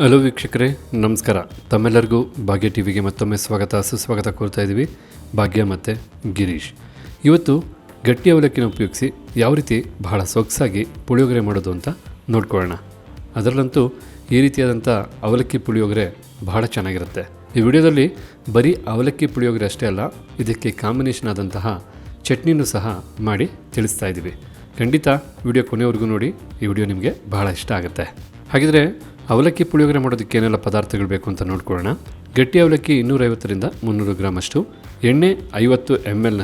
Hello ವೀಕ್ಷಕರೇ, ನಮಸ್ಕಾರ. ತಮ್ಮೆಲ್ಲರಿಗೂ ಭಾಗ್ಯ ಟಿವಿಗೆ ಮತ್ತೊಮ್ಮೆ ಸುಸ್ವಾಗತ ಕೋರ್ತಾ ಇದ್ದೀವಿ. ಭಾಗ್ಯ ಮತ್ತು ಗಿರೀಶ್. ಇವತ್ತು ಗಟ್ಟಿ ಅವಲಕ್ಕಿನ ಉಪಯೋಗಿಸಿ ಯಾವ ರೀತಿ ಬಹಳ ಸೊಗಸಾಗಿ ಪುಳಿಯೋಗರೆ ಮಾಡೋದು ಅಂತ ನೋಡ್ಕೊಳ್ಳೋಣ. ಅದರಲ್ಲಂತೂ ಈ ರೀತಿಯಾದಂಥ ಅವಲಕ್ಕಿ ಪುಳಿಯೋಗರೆ ಬಹಳ ಚೆನ್ನಾಗಿರುತ್ತೆ. ಈ ವಿಡಿಯೋದಲ್ಲಿ ಬರೀ ಅವಲಕ್ಕಿ ಪುಳಿಯೋಗರೆ ಅಷ್ಟೇ ಅಲ್ಲ, ಇದಕ್ಕೆ ಕಾಂಬಿನೇಷನ್ ಆದಂತಹ ಚಟ್ನಿನೂ ಸಹ ಮಾಡಿ ತಿಳಿಸ್ತಾ ಇದ್ದೀವಿ. ಖಂಡಿತ ವಿಡಿಯೋ ಕೊನೆವರೆಗೂ ನೋಡಿ. ಈ ವಿಡಿಯೋ ನಿಮಗೆ ಬಹಳ ಇಷ್ಟ ಆಗುತ್ತೆ. ಹಾಗಿದ್ರೆ ಅವಲಕ್ಕಿ ಪುಳಿಯೋಗರೆ ಮಾಡೋದಕ್ಕೆ ಏನೆಲ್ಲ ಪದಾರ್ಥಗಳು ಬೇಕು ಅಂತ ನೋಡ್ಕೊಳ್ಳೋಣ. ಗಟ್ಟಿ ಅವಲಕ್ಕಿ 250ರಿಂದ 300 ಗ್ರಾಮ್ ಅಷ್ಟು, ಎಣ್ಣೆ 50 ml,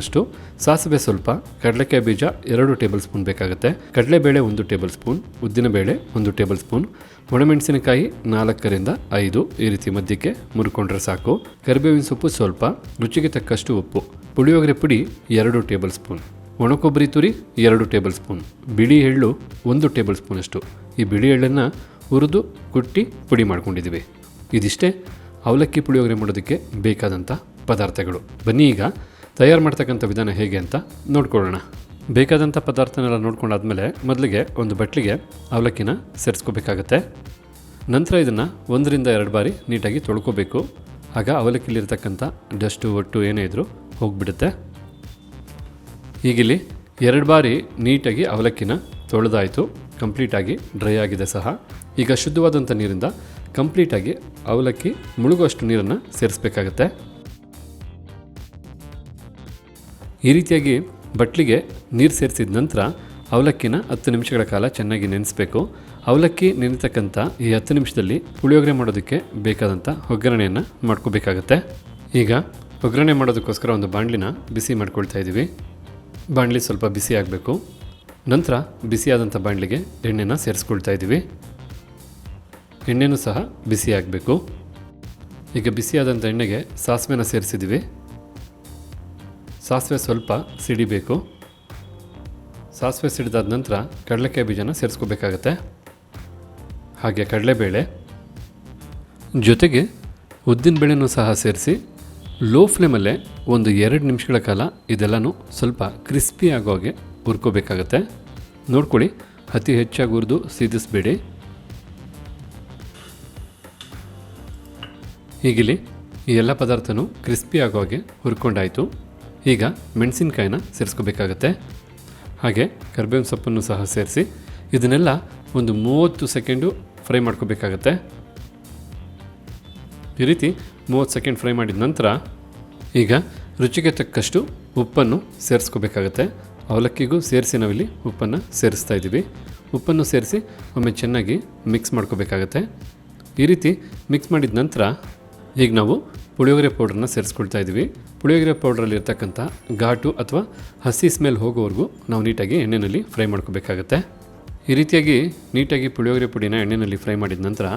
ಸಾಸಿವೆ ಸ್ವಲ್ಪ, ಕಡಲೆಕಾಯಿ ಬೀಜ 2 ಟೇಬಲ್ ಸ್ಪೂನ್ ಬೇಕಾಗುತ್ತೆ, ಕಡಲೆಬೇಳೆ 1 ಟೇಬಲ್ ಸ್ಪೂನ್, ಉದ್ದಿನಬೇಳೆ 1 ಟೇಬಲ್ ಸ್ಪೂನ್, ಒಣಮೆಣಸಿನಕಾಯಿ 4ರಿಂದ 5 ಈ ರೀತಿ ಮಧ್ಯಕ್ಕೆ ಮುರ್ಕೊಂಡ್ರೆ ಸಾಕು, ಕರಿಬೇವಿನ ಸೊಪ್ಪು ಸ್ವಲ್ಪ, ರುಚಿಗೆ ತಕ್ಕಷ್ಟು ಉಪ್ಪು, ಪುಳಿಯೋಗರೆ ಪುಡಿ 2 ಟೇಬಲ್ ಸ್ಪೂನ್, ಒಣಕೊಬ್ಬರಿ ತುರಿ 2 ಟೇಬಲ್ ಸ್ಪೂನ್, ಬಿಳಿ ಎಳ್ಳು 1 ಟೇಬಲ್ ಸ್ಪೂನ್ ಅಷ್ಟು. ಈ ಬಿಳಿ ಎಳ್ಳನ್ನು ಹುರಿದು ಕುಟ್ಟಿ ಪುಡಿ ಮಾಡ್ಕೊಂಡಿದ್ದೀವಿ. ಇದಿಷ್ಟೇ ಅವಲಕ್ಕಿ ಪುಳಿಯೋಗರೆ ಮಾಡೋದಕ್ಕೆ ಬೇಕಾದಂಥ ಪದಾರ್ಥಗಳು. ಬನ್ನಿ ಈಗ ತಯಾರು ಮಾಡ್ತಕ್ಕಂಥ ವಿಧಾನ ಹೇಗೆ ಅಂತ ನೋಡ್ಕೊಳ್ಳೋಣ. ಬೇಕಾದಂಥ ಪದಾರ್ಥನೆಲ್ಲ ನೋಡ್ಕೊಂಡಾದ್ಮೇಲೆ ಮೊದಲಿಗೆ ಒಂದು ಬಟ್ಲಿಗೆ ಅವಲಕ್ಕಿನ ಸೇರಿಸ್ಕೋಬೇಕಾಗತ್ತೆ. ನಂತರ ಇದನ್ನು 1ರಿಂದ 2 ಬಾರಿ ನೀಟಾಗಿ ತೊಳ್ಕೊಬೇಕು. ಆಗ ಅವಲಕ್ಕಿಲಿರ್ತಕ್ಕಂಥ ಡಸ್ಟು ಒಟ್ಟು ಏನೇ ಇದ್ರೂ ಹೋಗಿಬಿಡುತ್ತೆ. ಈಗಿಲ್ಲಿ 2 ಬಾರಿ ನೀಟಾಗಿ ಅವಲಕ್ಕಿನ ತೊಳೆದಾಯಿತು, ಕಂಪ್ಲೀಟಾಗಿ ಡ್ರೈ ಆಗಿದೆ ಸಹ. ಈಗ ಶುದ್ಧವಾದಂಥ ನೀರಿಂದ ಕಂಪ್ಲೀಟಾಗಿ ಅವಲಕ್ಕಿ ಮುಳುಗುವಷ್ಟು ನೀರನ್ನು ಸೇರಿಸಬೇಕಾಗತ್ತೆ. ಈ ರೀತಿಯಾಗಿ ಬಟ್ಲಿಗೆ ನೀರು ಸೇರಿಸಿದ ನಂತರ ಅವಲಕ್ಕಿನ 10 ನಿಮಿಷಗಳ ಕಾಲ ಚೆನ್ನಾಗಿ ನೆನೆಸಬೇಕು. ಅವಲಕ್ಕಿ ನೆನೆತಕ್ಕಂಥ ಈ 10 ನಿಮಿಷದಲ್ಲಿ ಪುಳಿಯೋಗರೆ ಮಾಡೋದಕ್ಕೆ ಬೇಕಾದಂಥ ಒಗ್ಗರಣೆಯನ್ನು ಮಾಡ್ಕೋಬೇಕಾಗತ್ತೆ. ಈಗ ಒಗ್ಗರಣೆ ಮಾಡೋದಕ್ಕೋಸ್ಕರ ಒಂದು ಬಾಣಲಿನ ಬಿಸಿ ಮಾಡ್ಕೊಳ್ತಾ ಇದ್ದೀವಿ. ಬಾಣಲಿ ಸ್ವಲ್ಪ ಬಿಸಿ ಆಗಬೇಕು. ನಂತರ ಬಿಸಿಯಾದಂಥ ಬಾಣಲಿಗೆ ಎಣ್ಣೆನ ಸೇರಿಸ್ಕೊಳ್ತಾ ಇದ್ದೀವಿ. ಎಣ್ಣೆನೂ ಸಹ ಬಿಸಿ ಆಗಬೇಕು. ಈಗ ಬಿಸಿಯಾದಂಥ ಎಣ್ಣೆಗೆ ಸಾಸಿವೆನ ಸೇರಿಸಿದ್ದೀವಿ. ಸಾಸಿವೆ ಸ್ವಲ್ಪ ಸಿಡಿಬೇಕು. ಸಾಸಿವೆ ಸಿಡಿದಾದ ನಂತರ ಕಡಲೆಕಾಯಿ ಬೀಜನ ಸೇರಿಸ್ಕೋಬೇಕಾಗತ್ತೆ, ಹಾಗೆ ಕಡಲೆಬೇಳೆ ಜೊತೆಗೆ ಉದ್ದಿನಬೇಳೆನೂ ಸಹ ಸೇರಿಸಿ ಲೋ ಫ್ಲೇಮಲ್ಲೇ ಒಂದು 2 ನಿಮಿಷಗಳ ಕಾಲ ಇದೆಲ್ಲನೂ ಸ್ವಲ್ಪ ಕ್ರಿಸ್ಪಿ ಆಗೋ ಹಾಗೆ ಹುರ್ಕೋಬೇಕಾಗತ್ತೆ. ನೋಡ್ಕೊಳ್ಳಿ, ಅತಿ ಹೆಚ್ಚಾಗಿ ಹುರಿದು ಸೀದಿಸಬೇಡಿ. ಹೀಗಿಲ್ಲಿ ಈ ಎಲ್ಲ ಪದಾರ್ಥನೂ ಕ್ರಿಸ್ಪಿ ಆಗೋ ಹಾಗೆ ಹುರ್ಕೊಂಡಾಯಿತು. ಈಗ ಮೆಣಸಿನ್ಕಾಯಿನ ಸೇರಿಸ್ಕೋಬೇಕಾಗತ್ತೆ, ಹಾಗೆ ಕರಿಬೇವಿನ ಸೊಪ್ಪನ್ನು ಸಹ ಸೇರಿಸಿ ಇದನ್ನೆಲ್ಲ ಒಂದು 30 ಸೆಕೆಂಡು ಫ್ರೈ ಮಾಡ್ಕೋಬೇಕಾಗತ್ತೆ. ಈ ರೀತಿ 30 ಸೆಕೆಂಡ್ ಫ್ರೈ ಮಾಡಿದ ನಂತರ ಈಗ ರುಚಿಗೆ ತಕ್ಕಷ್ಟು ಉಪ್ಪನ್ನು ಸೇರಿಸ್ಕೋಬೇಕಾಗತ್ತೆ. ಅವಲಕ್ಕಿಗೂ ಸೇರಿಸಿ ನಾವಿಲ್ಲಿ ಉಪ್ಪನ್ನು ಸೇರಿಸ್ತಾ ಇದ್ದೀವಿ. ಉಪ್ಪನ್ನು ಸೇರಿಸಿ ಒಮ್ಮೆ ಚೆನ್ನಾಗಿ ಮಿಕ್ಸ್ ಮಾಡ್ಕೋಬೇಕಾಗತ್ತೆ. ಈ ರೀತಿ ಮಿಕ್ಸ್ ಮಾಡಿದ ನಂತರ ಈಗ ನಾವು ಪುಳಿಯೋಗರೆ ಪೌಡ್ರನ್ನ ಸೇರಿಸ್ಕೊಳ್ತಾ ಇದ್ದೀವಿ. ಪುಳಿಯೋಗರೆ ಪೌಡ್ರಲ್ಲಿ ಇರ್ತಕ್ಕಂಥ ಘಾಟು ಅಥವಾ ಹಸಿ ಸ್ಮೆಲ್ ಹೋಗೋವರೆಗೂ ನಾವು ನೀಟಾಗಿ ಎಣ್ಣೆಯಲ್ಲಿ ಫ್ರೈ ಮಾಡ್ಕೋಬೇಕಾಗತ್ತೆ. ಈ ರೀತಿಯಾಗಿ ನೀಟಾಗಿ ಪುಳಿಯೋಗರೆ ಪುಡಿನ ಎಣ್ಣೆಯಲ್ಲಿ ಫ್ರೈ ಮಾಡಿದ ನಂತರ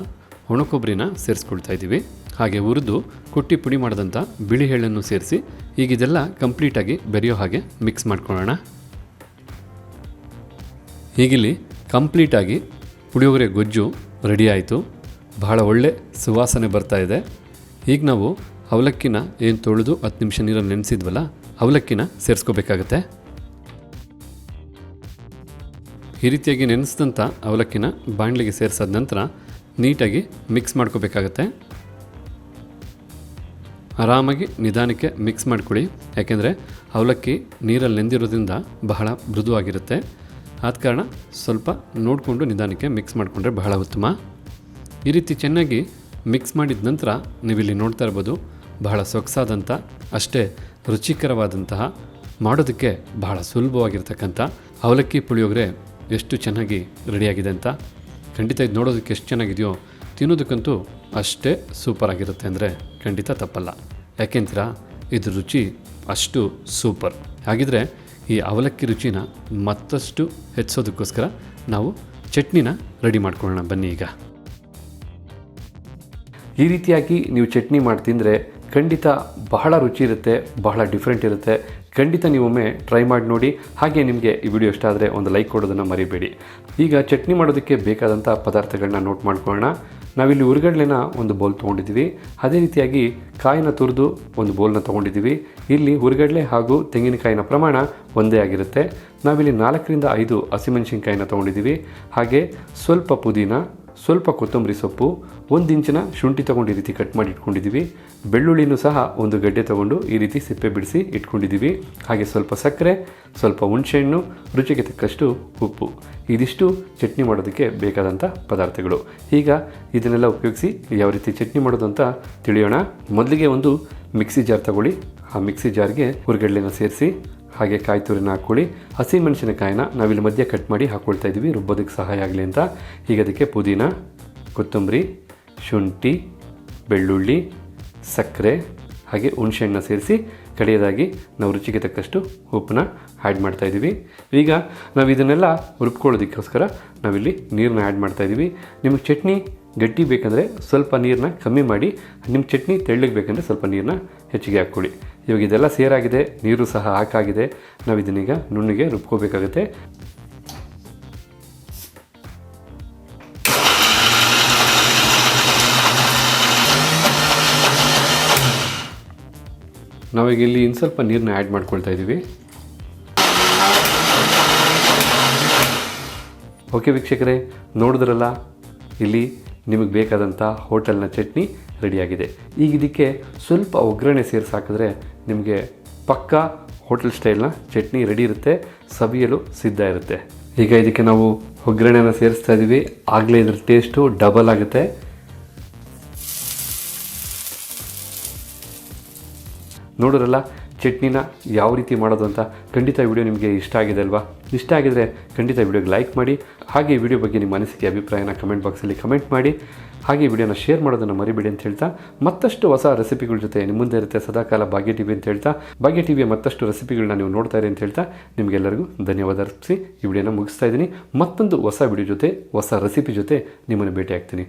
ಒಣಕೊಬ್ಬರಿನ ಸೇರಿಸ್ಕೊಳ್ತಾ ಇದ್ದೀವಿ. ಹಾಗೆ ಹುರಿದು ಕುಟ್ಟಿ ಪುಡಿ ಮಾಡಿದಂಥ ಬಿಳಿ ಎಳ್ಳನ್ನು ಸೇರಿಸಿ ಈಗ ಇದೆಲ್ಲ ಕಂಪ್ಲೀಟಾಗಿ ಬೆರೆಯೋ ಹಾಗೆ ಮಿಕ್ಸ್ ಮಾಡ್ಕೊಳ್ಳೋಣ. ಹೀಗಿಲ್ಲಿ ಕಂಪ್ಲೀಟಾಗಿ ಪುಳಿಯೋಗರೆ ಗೊಜ್ಜು ರೆಡಿ ಆಯಿತು. ಬಹಳ ಒಳ್ಳೆ ಸುವಾಸನೆ ಬರ್ತಾ ಇದೆ. ಈಗ ನಾವು ಅವಲಕ್ಕಿನ ಏನು ತೊಳೆದು 10 ನಿಮಿಷ ನೀರಲ್ಲಿ ನೆನೆಸಿದ್ವಲ್ಲ, ಅವಲಕ್ಕಿನ ಸೇರಿಸ್ಕೋಬೇಕಾಗತ್ತೆ. ಈ ರೀತಿಯಾಗಿ ನೆನೆಸಿದಂಥ ಅವಲಕ್ಕಿನ ಬಾಣಲಿಗೆ ಸೇರಿಸಾದ ನಂತರ ನೀಟಾಗಿ ಮಿಕ್ಸ್ ಮಾಡ್ಕೋಬೇಕಾಗತ್ತೆ. ಆರಾಮಾಗಿ ನಿಧಾನಕ್ಕೆ ಮಿಕ್ಸ್ ಮಾಡ್ಕೊಳ್ಳಿ, ಯಾಕೆಂದರೆ ಅವಲಕ್ಕಿ ನೀರಲ್ಲಿ ನೆಂದಿರೋದ್ರಿಂದ ಬಹಳ ಮೃದುವಾಗಿರುತ್ತೆ. ಆದ ಕಾರಣ ಸ್ವಲ್ಪ ನೋಡಿಕೊಂಡು ನಿಧಾನಕ್ಕೆ ಮಿಕ್ಸ್ ಮಾಡಿಕೊಂಡ್ರೆ ಬಹಳ ಉತ್ತಮ. ಈ ರೀತಿ ಚೆನ್ನಾಗಿ ಮಿಕ್ಸ್ ಮಾಡಿದ ನಂತರ ನೀವಿಲ್ಲಿ ನೋಡ್ತಾ ಇರ್ಬೋದು, ಬಹಳ ಸೊಗಸಾದಂಥ ಅಷ್ಟೇ ರುಚಿಕರವಾದಂತಹ ಮಾಡೋದಕ್ಕೆ ಬಹಳ ಸುಲಭವಾಗಿರ್ತಕ್ಕಂಥ ಅವಲಕ್ಕಿ ಪುಳಿಯೋಗರೆ ಎಷ್ಟು ಚೆನ್ನಾಗಿ ರೆಡಿಯಾಗಿದೆ ಅಂತ. ಖಂಡಿತ ಇದು ನೋಡೋದಕ್ಕೆ ಎಷ್ಟು ಚೆನ್ನಾಗಿದೆಯೋ ತಿನ್ನೋದಕ್ಕಂತೂ ಅಷ್ಟೇ ಸೂಪರಾಗಿರುತ್ತೆ ಅಂದರೆ ಖಂಡಿತ ತಪ್ಪಲ್ಲ. ಯಾಕೆಂತೀರಾ, ಇದ್ರ ರುಚಿ ಅಷ್ಟು ಸೂಪರ್. ಹಾಗಿದ್ರೆ ಈ ಅವಲಕ್ಕಿ ರುಚಿನ ಮತ್ತಷ್ಟು ಹೆಚ್ಚೋದಕ್ಕೋಸ್ಕರ ನಾವು ಚಟ್ನಿನ ರೆಡಿ ಮಾಡ್ಕೊಳ್ಳೋಣ. ಬನ್ನಿ ಈಗ. ಈ ರೀತಿಯಾಗಿ ನೀವು ಚಟ್ನಿ ಮಾಡಿ ತಿಂದರೆ ಖಂಡಿತ ಬಹಳ ರುಚಿ ಇರುತ್ತೆ, ಬಹಳ ಡಿಫ್ರೆಂಟ್ ಇರುತ್ತೆ. ಖಂಡಿತ ನೀವೊಮ್ಮೆ ಟ್ರೈ ಮಾಡಿ ನೋಡಿ. ಹಾಗೆ ನಿಮಗೆ ಈ ವಿಡಿಯೋ ಇಷ್ಟ ಆದರೆ ಒಂದು ಲೈಕ್ ಕೊಡೋದನ್ನು ಮರಿಬೇಡಿ. ಈಗ ಚಟ್ನಿ ಮಾಡೋದಕ್ಕೆ ಬೇಕಾದಂಥ ಪದಾರ್ಥಗಳನ್ನ ನೋಟ್ ಮಾಡ್ಕೊಳ್ಳೋಣ. ನಾವಿಲ್ಲಿ ಹುರಿಗಡ್ಲೆನ ಒಂದು ಬೌಲ್ ತೊಗೊಂಡಿದ್ದೀವಿ. ಅದೇ ರೀತಿಯಾಗಿ ಕಾಯಿನ ತುರಿದು ಒಂದು ಬೌಲ್ನ ತೊಗೊಂಡಿದ್ದೀವಿ. ಇಲ್ಲಿ ಹುರಿಗಡ್ಲೆ ಹಾಗೂ ತೆಂಗಿನಕಾಯಿನ ಪ್ರಮಾಣ ಒಂದೇ ಆಗಿರುತ್ತೆ. ನಾವಿಲ್ಲಿ 4ರಿಂದ 5 ಹಸಿಮೆಣಸಿನ್ಕಾಯಿನ ತೊಗೊಂಡಿದ್ದೀವಿ. ಹಾಗೆ ಸ್ವಲ್ಪ ಪುದೀನ, ಸ್ವಲ್ಪ ಕೊತ್ತಂಬರಿ ಸೊಪ್ಪು, 1 ಇಂಚಿನ ಶುಂಠಿ ತೊಗೊಂಡು ಈ ರೀತಿ ಕಟ್ ಮಾಡಿ ಇಟ್ಕೊಂಡಿದ್ದೀವಿ. ಬೆಳ್ಳುಳ್ಳಿನೂ ಸಹ 1 ಗಡ್ಡೆ ತೊಗೊಂಡು ಈ ರೀತಿ ಸಿಪ್ಪೆ ಬಿಡಿಸಿ ಇಟ್ಕೊಂಡಿದ್ದೀವಿ. ಹಾಗೆ ಸ್ವಲ್ಪ ಸಕ್ಕರೆ, ಸ್ವಲ್ಪ ಹುಣಸೆಹಣ್ಣು, ರುಚಿಗೆ ತಕ್ಕಷ್ಟು ಉಪ್ಪು. ಇದಿಷ್ಟು ಚಟ್ನಿ ಮಾಡೋದಕ್ಕೆ ಬೇಕಾದಂಥ ಪದಾರ್ಥಗಳು. ಈಗ ಇದನ್ನೆಲ್ಲ ಉಪಯೋಗಿಸಿ ಯಾವ ರೀತಿ ಚಟ್ನಿ ಮಾಡೋದು ಅಂತ ತಿಳಿಯೋಣ. ಮೊದಲಿಗೆ ಒಂದು ಮಿಕ್ಸಿ ಜಾರ್ ತಗೊಳ್ಳಿ. ಆ ಮಿಕ್ಸಿ ಜಾರ್ಗೆ ಹುರಿಗಡಲೆನ ಸೇರಿಸಿ, ಹಾಗೆ ಕಾಯಿ ತುರಿನ ಹಾಕ್ಕೊಳ್ಳಿ. ಹಸಿಮೆಣಸಿನಕಾಯಿನ ನಾವಿಲ್ಲಿ ಮಧ್ಯೆ ಕಟ್ ಮಾಡಿ ಹಾಕ್ಕೊಳ್ತಾ ಇದ್ದೀವಿ, ರುಬ್ಬೋದಕ್ಕೆ ಸಹಾಯ ಆಗಲಿ ಅಂತ. ಈಗ ಅದಕ್ಕೆ ಪುದೀನ, ಕೊತ್ತಂಬರಿ, ಶುಂಠಿ, ಬೆಳ್ಳುಳ್ಳಿ, ಸಕ್ಕರೆ ಹಾಗೆ ಹುಣಸೆಹಣ್ಣು ಸೇರಿಸಿ ಕಡೆಯದಾಗಿ ನಾವು ರುಚಿಗೆ ತಕ್ಕಷ್ಟು ಉಪ್ಪನ್ನ ಆ್ಯಡ್ ಮಾಡ್ತಾಯಿದ್ದೀವಿ. ಈಗ ನಾವು ಇದನ್ನೆಲ್ಲ ರುಬ್ಕೊಳ್ಳೋದಕ್ಕೋಸ್ಕರ ನಾವಿಲ್ಲಿ ನೀರನ್ನ ಆ್ಯಡ್ ಮಾಡ್ತಾಯಿದ್ದೀವಿ. ನಿಮಗೆ ಚಟ್ನಿ ಗಟ್ಟಿ ಬೇಕಂದರೆ ಸ್ವಲ್ಪ ನೀರನ್ನ ಕಮ್ಮಿ ಮಾಡಿ, ನಿಮ್ಮ ಚಟ್ನಿ ತೆಳ್ಳಗೆ ಬೇಕಂದರೆ ಸ್ವಲ್ಪ ನೀರನ್ನ ಹೆಚ್ಚಿಗೆ ಹಾಕ್ಕೊಳ್ಳಿ. ಇವಾಗ ಇದೆಲ್ಲ ಸೇರಾಗಿದೆ, ನೀರು ಸಹ ಹಾಕಾಗಿದೆ. ನಾವು ಇದನ್ನೀಗ ನುಣ್ಣಗೆ ರುಬ್ಕೋಬೇಕಾಗುತ್ತೆ. ನಾವೀಗ ಇಲ್ಲಿ ಇನ್ನು ಸ್ವಲ್ಪ ನೀರನ್ನ ಆ್ಯಡ್ ಮಾಡ್ಕೊಳ್ತಾ ಇದ್ದೀವಿ. ಓಕೆ ವೀಕ್ಷಕರೇ, ನೋಡಿದ್ರಲ್ಲ, ಇಲ್ಲಿ ನಿಮಗೆ ಬೇಕಾದಂಥ ಹೋಟೆಲ್ನ ಚಟ್ನಿ ರೆಡಿಯಾಗಿದೆ. ಈಗ ಇದಕ್ಕೆ ಸ್ವಲ್ಪ ಒಗ್ಗರಣೆ ಸೇರಿಸಿ ಹಾಕಿದ್ರೆ ನಿಮಗೆ ಪಕ್ಕಾ ಹೋಟೆಲ್ ಸ್ಟೈಲ್ನ ಚಟ್ನಿ ರೆಡಿ ಇರುತ್ತೆ, ಸವಿಯಲು ಸಿದ್ಧ ಇರುತ್ತೆ. ಈಗ ಇದಕ್ಕೆ ನಾವು ಒಗ್ಗರಣೆನ ಸೇರಿಸ್ತಾ ಇದ್ದೀವಿ, ಆಗಲೇ ಇದ್ರ ಟೇಸ್ಟು ಡಬಲ್ ಆಗುತ್ತೆ. ನೋಡಿದ್ರಲ್ಲ ಚಟ್ನಿನ ಯಾವ ರೀತಿ ಮಾಡೋದು ಅಂತ. ಖಂಡಿತ ವಿಡಿಯೋ ನಿಮಗೆ ಇಷ್ಟ ಆಗಿದೆ ಅಲ್ವಾ? ಇಷ್ಟ ಆಗಿದರೆ ಖಂಡಿತ ವಿಡಿಯೋಗೆ ಲೈಕ್ ಮಾಡಿ. ಹಾಗೆ ಈ ವಿಡಿಯೋ ಬಗ್ಗೆ ನಿಮ್ಮ ಅನಿಸಿಕೆ ಅಭಿಪ್ರಾಯನ ಕಮೆಂಟ್ ಬಾಕ್ಸಲ್ಲಿ ಕಮೆಂಟ್ ಮಾಡಿ. ಹಾಗೆ ಈ ವಿಡಿಯೋನ ಶೇರ್ ಮಾಡೋದನ್ನು ಮರಿಬೇಡಿ ಅಂತ ಹೇಳ್ತಾ, ಮತ್ತಷ್ಟು ಹೊಸ ರೆಸಿಪಿಗಳ ಜೊತೆ ನಿಮ್ಮ ಮುಂದೆ ಇರುತ್ತೆ ಸದಾಕಾಲ ಭಾಗ್ಯ ಟಿವಿ ಅಂತ ಹೇಳ್ತಾ, ಭಾಗ್ಯ ಟಿವಿಯ ಮತ್ತಷ್ಟು ರೆಸಿಪಿಗಳನ್ನ ನೀವು ನೋಡ್ತಾ ಇರಿ ಅಂತ ಹೇಳ್ತಾ ನಿಮಗೆಲ್ಲರಿಗೂ ಧನ್ಯವಾದ ಅರ್ಪಿಸಿ ಈ ವಿಡಿಯೋನ ಮುಗಿಸ್ತಾ ಇದ್ದೀನಿ. ಮತ್ತೊಂದು ಹೊಸ ವಿಡಿಯೋ ಜೊತೆ, ಹೊಸ ರೆಸಿಪಿ ಜೊತೆ ನಿಮ್ಮನ್ನು ಭೇಟಿ ಆಗ್ತೀನಿ.